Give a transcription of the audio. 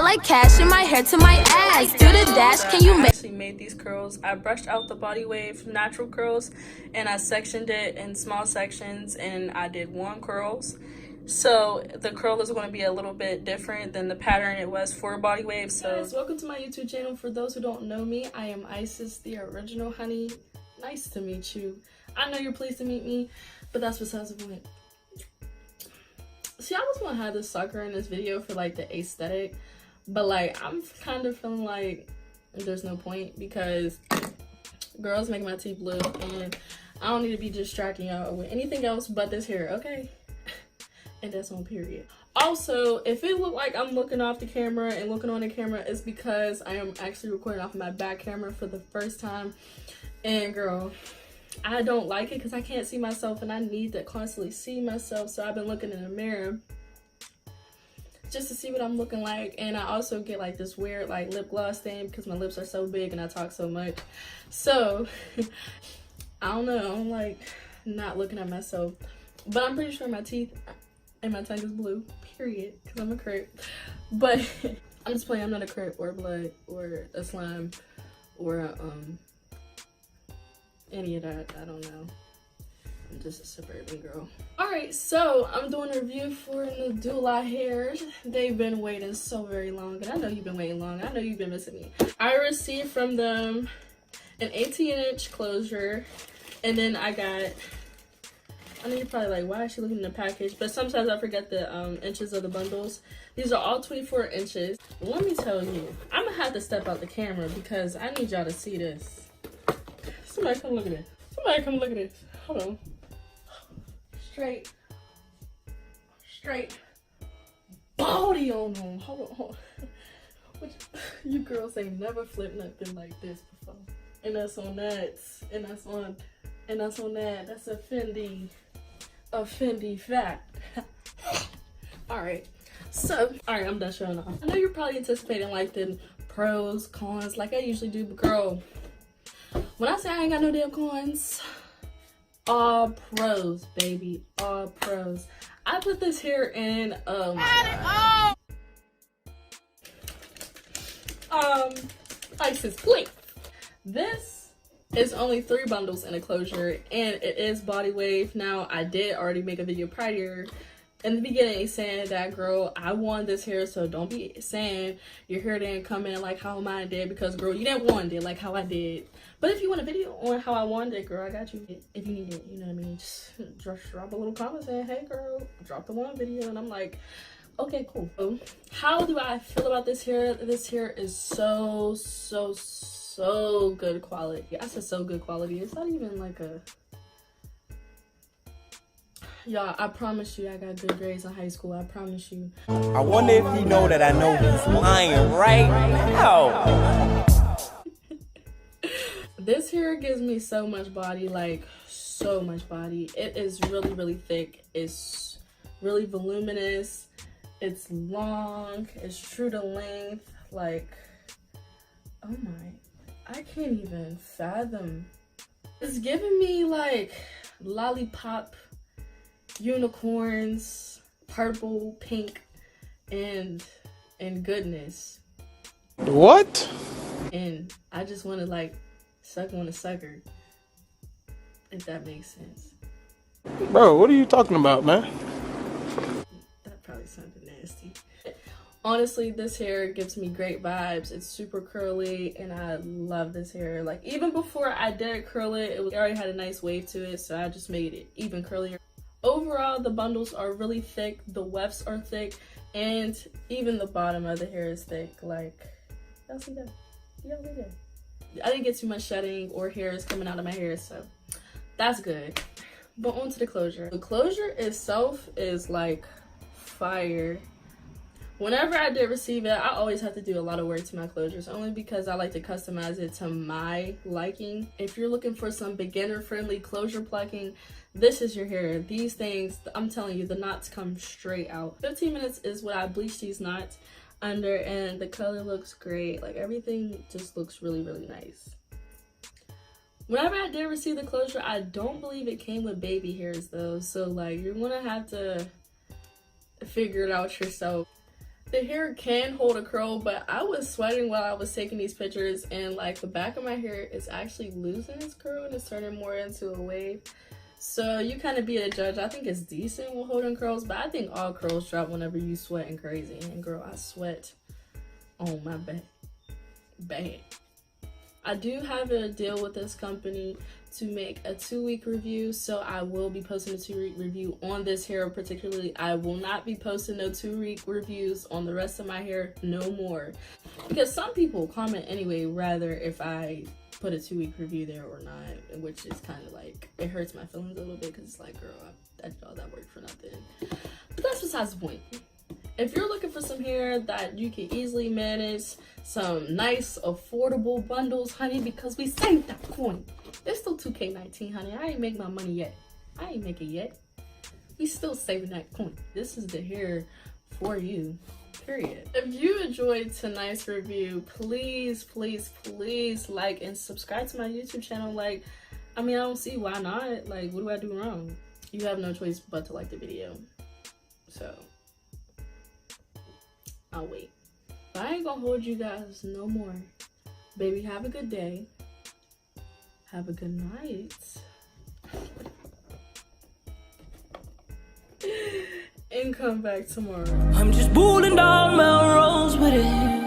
like cash in my hair to my ass. Do the dash, can you make? I actually made these curls. I brushed out the body wave natural curls and I sectioned it in small sections and I did one curls. So the curl is going to be a little bit different than the pattern it was for body wave. So guys, welcome to my YouTube channel. For those who don't know me, I am Isis, the original honey. Nice to meet you. I know you're pleased to meet me, but that's besides the point. See, I was gonna have this sucker in this video for like the aesthetic, but like I'm kind of feeling like there's no point because girls make my teeth blue and I don't need to be distracting y'all with anything else but this hair, okay? And that's on period. Also, if it look like I'm looking off the camera and looking on the camera, it's because I am actually recording off of my back camera for the first time. And girl, I don't like it because I can't see myself and I need to constantly see myself. So I've been looking in the mirror just to see what I'm looking like. And I also get like this weird like lip gloss thing because my lips are so big and I talk so much. So I don't know, I'm like not looking at myself, but I'm pretty sure my teeth and my tongue is blue, period, because I'm a crip. But I'm just playing. I'm not a crip or a blood or a slime or a, any of that. I don't know. I'm just a suburban girl. Alright, so I'm doing a review for Nadula Hair. They've been waiting so very long, and I know you've been waiting long. I know you've been missing me. I received from them an 18-inch closure, and then I got, I know you're probably like, why is she looking in the package? But sometimes I forget the inches of the bundles. These are all 24 inches. Let me tell you, I'm gonna have to step out the camera because I need y'all to see this. Somebody come look at this. Somebody come look at this. Hold on. Straight body on them. Hold on. You girls ain't never flipped nothing like this before. And that's on that. And that's on that. That's a Fendi fact. Alright, so I'm done showing off. I know you're probably anticipating like the pros, cons, like I usually do, but girl, when I say I ain't got no damn cons, all pros, baby, all pros. I put this here in Isis, please. This is only 3 bundles in a closure, and it is body wave. Now, I did already make a video prior in the beginning saying that, girl, I want this hair, so don't be saying your hair didn't come in like how mine did, because, girl, you didn't want it like how I did. But if you want a video on how I wanted it, girl, I got you. If you need it, you know what I mean? Just drop a little comment saying, hey, girl, drop the one video, and I'm like, okay, cool. So, how do I feel about this hair? This hair is so good quality. I said so good quality. It's not even like a... Y'all, I promise you I got good grades in high school. I promise you. I wonder if he know that I know he's lying right now. This hair gives me so much body, like so much body. It is really thick. It's really voluminous. It's long. It's true to length. Like, oh my, I can't even fathom. It's giving me like lollipop, unicorns, purple, pink, and goodness. What? And I just want to like suck on a sucker, if that makes sense. Bro, what are you talking about, man? That probably sounded nasty. Honestly, this hair gives me great vibes. It's super curly and I love this hair. Like, even before I did curl it, it already had a nice wave to it, so I just made it even curlier. Overall, the bundles are really thick, the wefts are thick, and even the bottom of the hair is thick. Like, y'all see that? Yeah, we did. I didn't get too much shedding or hairs coming out of my hair, so that's good. But on to the closure. The closure itself is like fire. Whenever I did receive it, I always have to do a lot of work to my closures, only because I like to customize it to my liking. If you're looking for some beginner-friendly closure plucking, this is your hair. These things, I'm telling you, the knots come straight out. 15 minutes is what I bleach these knots under, and the color looks great. Like, everything just looks really nice. Whenever I did receive the closure, I don't believe it came with baby hairs though, so like you're gonna have to figure it out yourself. The hair can hold a curl, but I was sweating while I was taking these pictures, and like the back of my hair is actually losing its curl and it's turning more into a wave. So you kind of be a judge. I think it's decent with holding curls, but I think all curls drop whenever you sweating crazy. And girl, I sweat on my back. Bad. I do have a deal with this company to make a 2-week review, so I will be posting a 2-week review on this hair particularly. I will not be posting no 2-week reviews on the rest of my hair no more, because some people comment anyway rather if I put a 2-week review there or not, which is kind of like, it hurts my feelings a little bit because it's like, girl, I did all that work for nothing. But that's besides the point. If you're looking for some hair that you can easily manage, some nice affordable bundles, honey, because we saved that coin. It's still 2K19, honey. I ain't make my money yet. I ain't make it yet. We still saving that coin. This is the hair for you, period. If you enjoyed tonight's review, please, please, please like and subscribe to my YouTube channel. Like, I mean, I don't see why not. Like, what do I do wrong? You have no choice but to like the video. So I'll wait. But I ain't gonna hold you guys no more. Baby, have a good day. Have a good night. And come back tomorrow. I'm just rolling down Melrose with it.